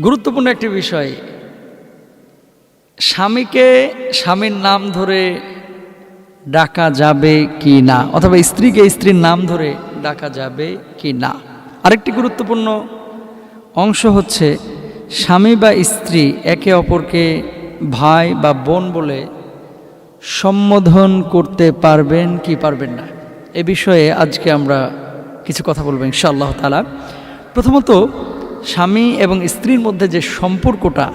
গুরুত্বপূর্ণ একটি বিষয়, স্বামীকে স্বামীর নাম ধরে ডাকা যাবে কি না, অথবা স্ত্রীকে স্ত্রীর নাম ধরে ডাকা যাবে কি না। আরেকটি গুরুত্বপূর্ণ অংশ হচ্ছে স্বামী বা স্ত্রী একে অপরকে ভাই বা বোন বলে সম্বোধন করতে পারবেন কি পারবেন না। এ বিষয়ে আজকে আমরা কিছু কথা বলবো ইনশাআল্লাহ তাআলা। প্রথমত, স্বামী এবং স্ত্রীর মধ্যে যে সম্পর্কটা,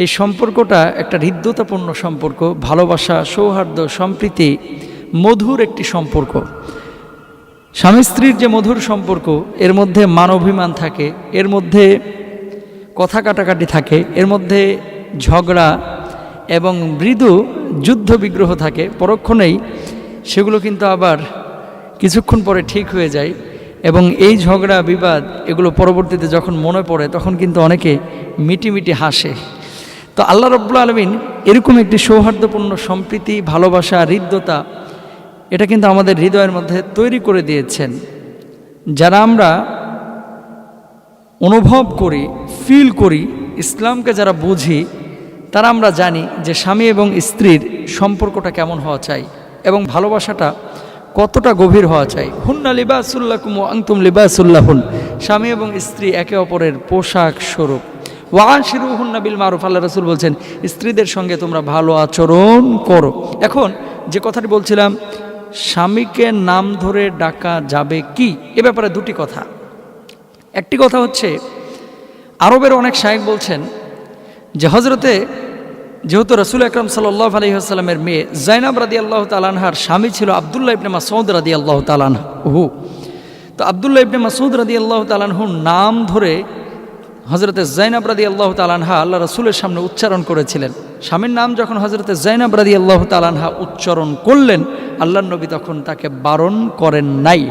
এই সম্পর্কটা একটা হৃদ্যতাপূর্ণ সম্পর্ক, ভালোবাসা, সৌহার্দ্য, সম্প্রীতি, মধুর একটি সম্পর্ক। স্বামী স্ত্রীর যে মধুর সম্পর্ক, এর মধ্যে মানবাভিমান থাকে, এর মধ্যে কথা কাটাকাটি থাকে, এর মধ্যে ঝগড়া এবং মৃদু যুদ্ধ বিগ্রহ থাকে। পরক্ষণেই সেগুলো কিন্তু আবার কিছুক্ষণ পরে ঠিক হয়ে যায় এবং এই ঝগড়া বিবাদ এগুলো পরবর্তীতে যখন মনে পড়ে তখন কিন্তু অনেকে মিটিমিটি হাসে। তো আল্লাহ রাব্বুল আলামিন এরকম একটি সৌহার্দ্যপূর্ণ সম্প্রীতি, ভালোবাসা, হৃদ্যতা এটা কিন্তু আমাদের হৃদয়ের মধ্যে তৈরি করে দিয়েছেন। যারা আমরা অনুভব করি, ফিল করি, ইসলামকে যারা বুঝি, তারা আমরা জানি যে স্বামী এবং স্ত্রীর সম্পর্কটা কেমন হওয়া চাই এবং ভালোবাসাটা কতটা গভীর হওয়া চাই। হুন্না লিবাসুল্লাকুম ওয়া আনতুম লিবাসুল্লাহুন, স্বামী এবং স্ত্রী একে অপরের পোশাক স্বরূপ। ওয়াশিরুহুন্না বিল মারুফ, আল্লাহ রাসূল বলছেন স্ত্রীদের সঙ্গে তোমরা ভালো আচরণ করো। এখন যে কথাটি বলছিলাম, স্বামীকে নাম ধরে ডাকা যাবে কি, এ ব্যাপারে দুটি কথা। একটি কথা হচ্ছে, আরবের অনেক শায়েখ বলছেন যে যেহেতু রাসূল আকরাম সাল্লাল্লাহু আলাইহি ওয়াসাল্লামের মেয়ে যায়নাব রাদিয়াল্লাহু তাআলা আনহার স্বামী ছিল আব্দুল্লাহ ইবনে মাসউদ রাদিয়াল্লাহু তাআলা আনহু, তো আব্দুল্লাহ ইবনে মাসউদ রাদিয়াল্লাহু তাআলা আনহুর নাম ধরে হযরতে যায়নাব রাদিয়াল্লাহু তাআলা আনহা আল্লাহ রাসূলের সামনে উচ্চারণ করেছিলেন। স্বামীর নাম যখন হযরতে যায়নাব রাদিয়াল্লাহু তাআলা আনহা উচ্চারণ করলেন, আল্লাহর নবী তখন তাকে বারণ করেন নাই।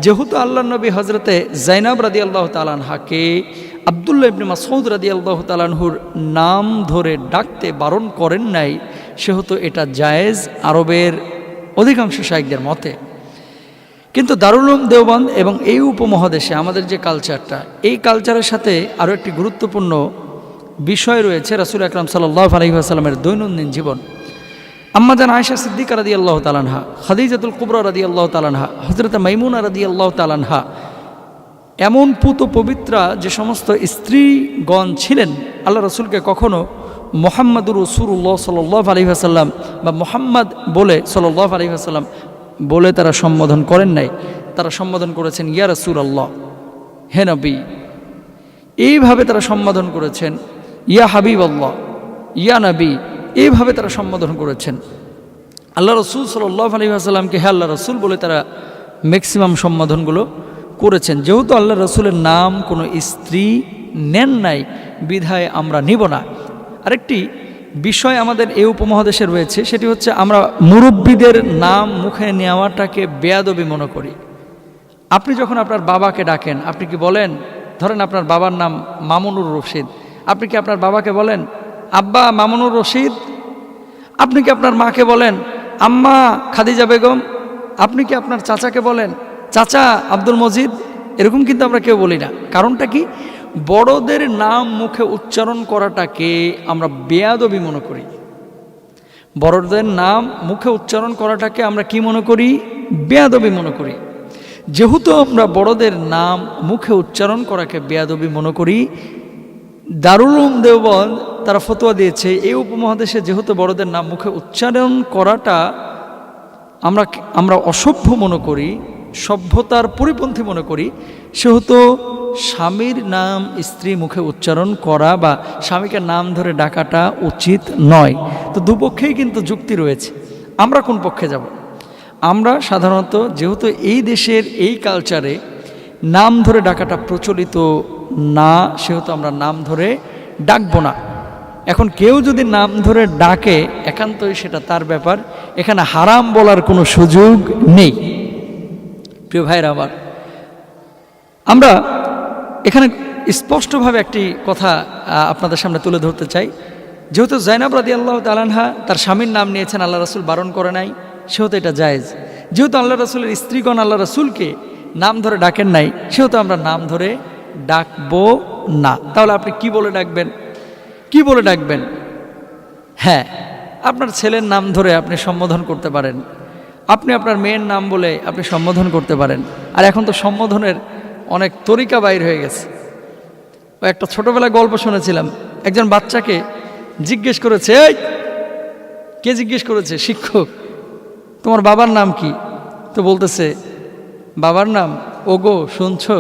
যেহেতু আল্লাহর নবী হযরতে যায়নাব রাদিয়াল্লাহু তাআলা আনহাকে আব্দুল্লাহ ইবনে মাসউদ রাদিয়াল্লাহু তাআলা আনহুর নাম ধরে ডাকতে বারণ করেন নাই, সেহেতু এটা জায়েজ আরবের অধিকাংশ শায়েখদের মতে। কিন্তু দারুল উলুম দেওবন্দ এবং এই উপমহাদেশে আমাদের যে কালচারটা, এই কালচারের সাথে আরও একটি গুরুত্বপূর্ণ বিষয় রয়েছে রাসূল আকরাম সাল্লাল্লাহু আলাইহি ওয়াসাল্লামের দৈনন্দিন জীবন। আম্মাজান আয়েশা সিদ্দিকা রাদিয়াল্লাহু তাআলা আনহা, খাদিজাতুল কুবরা রাদিয়াল্লাহু তাআলা আনহা, হযরত মাইমুনা রাদিয়াল্লাহু তাআলা আনহা, এমন পুত পবিত্রা যে সমস্ত স্ত্রীগণ ছিলেন, আল্লাহ রাসূলকে কখনো মুহাম্মাদুর রাসূলুল্লাহ সাল্লাল্লাহু আলাইহি ওয়াসাল্লাম বা মুহাম্মদ বলে সাল্লাল্লাহু আলাইহি ওয়াসাল্লাম বলে তারা সম্বোধন করেন নাই। তারা সম্বোধন করেছেন ইয়া রাসূলুল্লাহ, হে নবী। এইভাবে তারা সম্বোধন করেছেন ইয়া হাবিবাল্লাহ, ইয়া নবী, এইভাবে তারা সম্বোধন করেছেন। আল্লাহ রাসূল সাল্লাল্লাহু আলাইহি ওয়াসাল্লামকে হে আল্লাহ রাসূল বলে তারা ম্যাক্সিমাম সম্বোধনগুলো করেছেন। যেহেতু আল্লাহ রাসূলের নাম কোনো স্ত্রী নেন নাই, বিধায় আমরা নিব না। আরেকটি বিষয় আমাদের এই উপমহাদেশে রয়েছে, সেটি হচ্ছে আমরা মুরব্বীদের নাম মুখে নেওয়াটাকে বেয়াদবি মনে করি। আপনি যখন আপনার বাবাকে ডাকেন, আপনি কি বলেন, ধরেন আপনার বাবার নাম মামুনুর রশিদ, আপনি কি আপনার বাবাকে বলেন আব্বা মামুনুর রশিদ? আপনি কি আপনার মাকে বলেন আম্মা খাদিজা বেগম? আপনি কি আপনার চাচাকে বলেন চাচা আব্দুল মজিদ? এরকম কিন্তু আমরা কেউ বলি না। কারণটা কি? বড়দের নাম মুখে উচ্চারণ করাটাকে আমরা বেয়াদবি মনে করি। বড়দের নাম মুখে উচ্চারণ করাটাকে আমরা কি মনে করি? বেয়াদবি মনে করি। যেহেতু আমরা বড়দের নাম মুখে উচ্চারণ করাকে বেয়াদবি মনে করি, দারুল উলুম দেওবন্দ তারা ফতোয়া দিয়েছে এই উপমহাদেশে যেহেতু বড়দের নাম মুখে উচ্চারণ করাটা আমরা অসভ্য মনে করি, সভ্যতার পরিপন্থী মনে করি, সেহেতু স্বামীর নাম স্ত্রী মুখে উচ্চারণ করা বা স্বামীকে নাম ধরে ডাকাটা উচিত নয়। তো দুপক্ষেই কিন্তু যুক্তি রয়েছে। আমরা কোন পক্ষে যাব? আমরা সাধারণত যেহেতু এই দেশের এই কালচারে নাম ধরে ডাকাটা প্রচলিত না, সেহেতু আমরা নাম ধরে ডাকবো না। এখন কেউ যদি নাম ধরে ডাকে, একান্তই সেটা তার ব্যাপার, এখানে হারাম বলার কোনো সুযোগ নেই। প্রিয় ভাইরা আমার, আমরা এখানে স্পষ্টভাবে একটি কথা আপনাদের সামনে তুলে ধরতে চাই। যেহেতু যায়নাব রাদিয়াল্লাহু তাআলা আনহা তার স্বামীর নাম নিয়েছেন, আল্লাহ রাসূল বারণ করে নাই, সেহেতু এটা জায়েজ। যেহেতু আল্লাহ রাসূলের স্ত্রীগণ আল্লাহ রাসূলকে নাম ধরে ডাকেন নাই, সেহেতু আমরা নাম ধরে ডাকবো না। তাহলে আপনি কি বলে ডাকবেন? কি বলে ডাকবেন? হ্যাঁ, আপনার ছেলের নাম ধরে আপনি সম্বোধন করতে পারেন, আপনি আপনার মেয়ের নাম বলে আপনি সম্বোধন করতে পারেন। আর এখন তো সম্বোধনের অনেক তরিকা বাইর হয়ে গেছে। ও একটা ছোটবেলায় গল্প শুনেছিলাম, একজন বাচ্চাকে জিজ্ঞেস করেছে, এই কে জিজ্ঞেস করেছে? শিক্ষক, তোমার বাবার নাম কি? তো বলতেছে, বাবার নাম ওগো শুনছো?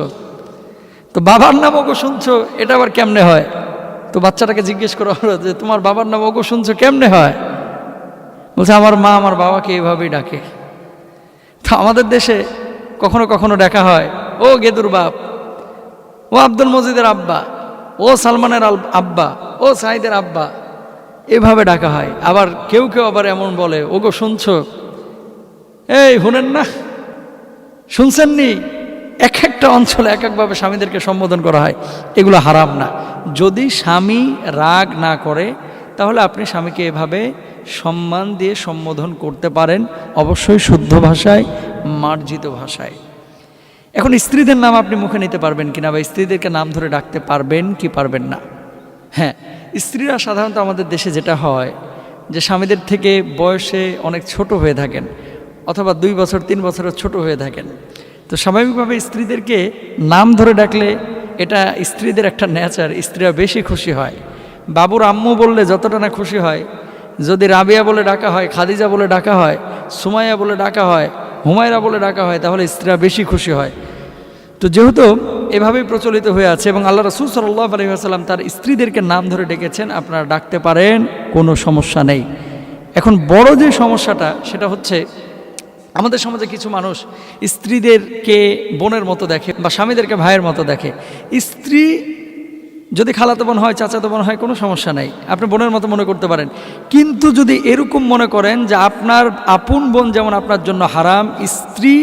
তো বাবার নাম ওগো শুনছো, এটা আবার কেমনে হয়? তো বাচ্চাটাকে জিজ্ঞেস করা হলো যে তোমার বাবার নাম ওগো শুনছো কেমনে হয়? বলছে, আমার মা আমার বাবাকে এইভাবেই ডাকে। তো আমাদের দেশে কখনো কখনো ডাকা হয়, ও গেদুর বাপ, ও আব্দুল মজিদের আব্বা, ও সালমানের আব্বা, ও সাইদের আব্বা, এভাবে ডাকা হয়। আবার কেউ কেউ আবার এমন বলে, ওগো শুনছো, এই শুনেন না, শুনছেননি? এক একটা অঞ্চলে এক একভাবে স্বামীদেরকে সম্বোধন করা হয়। এগুলো হারাম না। যদি স্বামী রাগ না করে তাহলে আপনি স্বামীকে এভাবে সম্মান দিয়ে সম্বোধন করতে পারেন, অবশ্যই শুদ্ধ ভাষায়, মার্জিত ভাষায়। এখন স্ত্রীদের নাম আপনি মুখে নিতে পারবেন কিনা, বা স্ত্রীদেরকে নাম ধরে ডাকতে পারবেন কি পারবেন না? হ্যাঁ, স্ত্রীরা সাধারণত আমাদের দেশে যেটা হয় যে স্বামীদের থেকে বয়সে অনেক ছোট হয়ে থাকেন, অথবা 2 বছর 3 বছরের ছোট হয়ে থাকেন। তো স্বাভাবিকভাবে স্ত্রীদেরকে নাম ধরে ডাকলে এটা স্ত্রীদের একটা নেচার, স্ত্রীরা বেশি খুশি হয়। বাবুর আম্মু বললে যতটা না খুশি হয়, যদি রাবিয়া বলে ডাকা হয়, খাদিজা বলে ডাকা হয়, সুমাইয়া বলে ডাকা হয়, হুমায়রা বলে ডাকা হয়, তাহলে স্ত্রীরা বেশি খুশি হয়। তো যেহেতু এভাবেই প্রচলিত হয়ে আছে এবং আল্লাহ রাসূল সাল্লাল্লাহু আলাইহি ওয়াসাল্লাম তার স্ত্রীদেরকে নাম ধরে ডেকেছেন, আপনারা ডাকতে পারেন, কোনো সমস্যা নেই। এখন বড় যে সমস্যাটা সেটা হচ্ছে, আমাদের সমাজে কিছু মানুষ স্ত্রীদেরকে বোনের মতো দেখে বা স্বামীদেরকে ভাইয়ের মতো দেখে। স্ত্রী যদি খালাতো বোন হয়, চাচাতো বোন হয়, কোনো সমস্যা নাই, আপনি বোনের মতো মনে করতে পারেন। কিন্তু যদি এরকম মনে করেন যে আপনার আপন বোন যেমন আপনার জন্য হারাম, স্ত্রী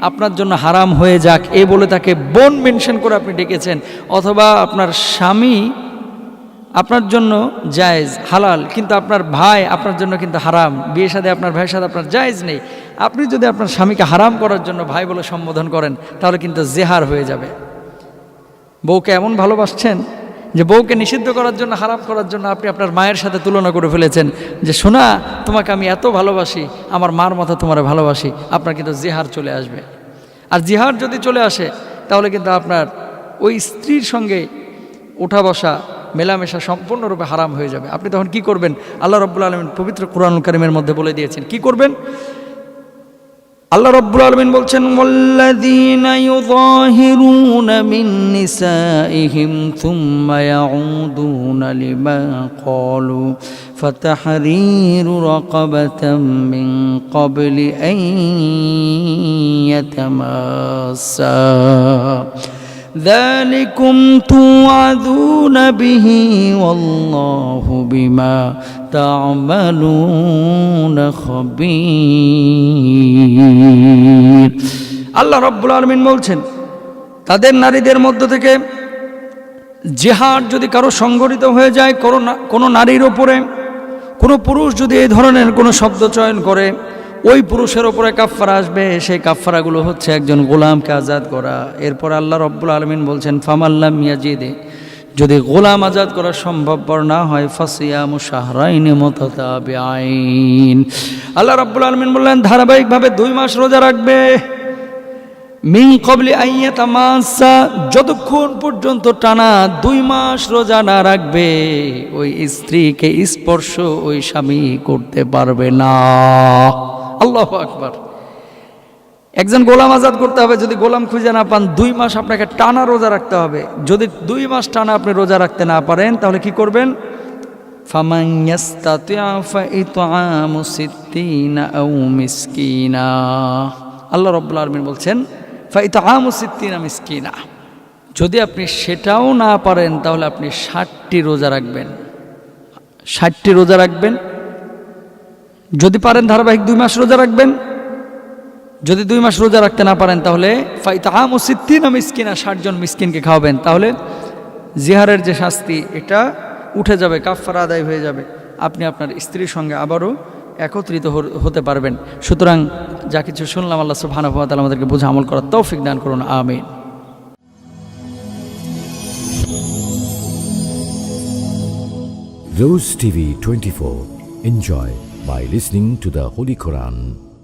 আপনার জন্য হারাম হয়ে যাক এ বলে তাকে বোন মেনশন করে আপনি ডেকেছেন, অথবা আপনার স্বামী আপনার জন্য জায়েজ হালাল কিন্তু আপনার ভাই আপনার জন্য কিন্তু হারাম, বিয়ে সাথে আপনার ভাইয়ের সাথে আপনার জায়েজ নেই, আপনি যদি আপনার স্বামীকে হারাম করার জন্য ভাই বলে সম্বোধন করেন তাহলে কিন্তু জেহার হয়ে যাবে। বউকে এমন ভালোবাসছেন যে বউকে নিষিদ্ধ করার জন্য, হারাম করার জন্য আপনি আপনার মায়ের সাথে তুলনা করে ফেলেছেন যে শোনা, তোমাকে আমি এত ভালোবাসি, আমার মার মতো তোমার ভালোবাসি। আপনার কিন্তু জিহার চলে আসবে। আর জিহার যদি চলে আসে তাহলে কিন্তু আপনার ওই স্ত্রীর সঙ্গে ওঠা বসা, মেলামেশা সম্পূর্ণরূপে হারাম হয়ে যাবে। আপনি তখন কি করবেন? আল্লাহ রাব্বুল আলামিন পবিত্র কুরআনুল কারীমের মধ্যে বলে দিয়েছেন কি করবেন। আল্লাহ রাব্বুল আলামিন বলছেন, ওয়াল্লাযীনা ইউযাহিরুনা মিন নিসাইহিম সুম্মা ইয়াউদুনা লিমা ক্বালু ফাতাহরীরু রাকাবাতাম মিন ক্বাবলি আন ইয়াতামাসসা যালিকুম তুআযুনা বিহি ওয়াল্লাহু বিমা তা'মালুনা খাবীর। আল্লাহ রাব্বুল আলামিন বলছেন, তাদের নারীদের মধ্য থেকে জিহাদ যদি কারো সংঘটিত হয়ে যায়, কোনো নারীর ওপরে কোনো পুরুষ যদি এই ধরনের কোনো শব্দ চয়ন করে, ওই পুরুষের ওপরে কাফফারা আসবে। সেই কাফফারাগুলো হচ্ছে একজন গোলামকে আজাদ করা। এরপর আল্লাহ রাব্বুল আলামিন বলছেন, ফামাল্লাম ইয়াজিদে, যদি গোলাম আজাদ করা সম্ভবপর না হয়, ফাসিয়ামু শাহরাইনি মুতাতাবিআইন, আল্লাহ রাব্বুল আলামিন বললেন ধারাবাহিকভাবে 2 মাস রোজা রাখবে। মিন ক্বাবলি আন ইয়াতামাসসা, যতক্ষণ পর্যন্ত টানা 2 মাস রোজা না রাখবে ওই স্ত্রীকে স্পর্শ ওই স্বামী করতে পারবে না। আল্লাহু আকবার। একজন গোলাম আজাদ করতে হবে, যদি গোলাম খুঁজে না পান 2 মাস আপনাকে টানা রোজা রাখতে হবে। যদি 2 মাস টানা আপনি রোজা রাখতে না পারেন তাহলে কি করবেন? ফামান ইয়াস্তাতি'আ ফাইতআমু 60 আও মিসকিনা, আল্লাহ রাব্বুল আলামিন বলছেন ফাইতআমু 60 মিসকিনা, যদি আপনি সেটাও না পারেন তাহলে আপনি 60টি রোজা রাখবেন। 60টি রোজা রাখবেন। যদি পারেন ধারাবাহিক 2 মাস রোজা রাখবেন। যদি 2 মাস রোজা রাখতে না পারেন তাহলে ফাইতআমু 60 মিসকিনা, 60 জন মিসকিনকে খাওয়াবেন। তাহলে জিহারের যে শাস্তি এটা উঠে যাবে, কাফফারা আদায় হয়ে যাবে, আপনি আপনার স্ত্রীর সঙ্গে আবারও একত্রিত হতে পারবেন। সুতরাং যা কিছু শুনলাম আল্লাহ সুবহানাহু ওয়া তাআলা আমাদেরকে বুঝে আমল করার তৌফিক দান করুন। আমিন। Rose TV 24. Enjoy by listening to the Holy Quran.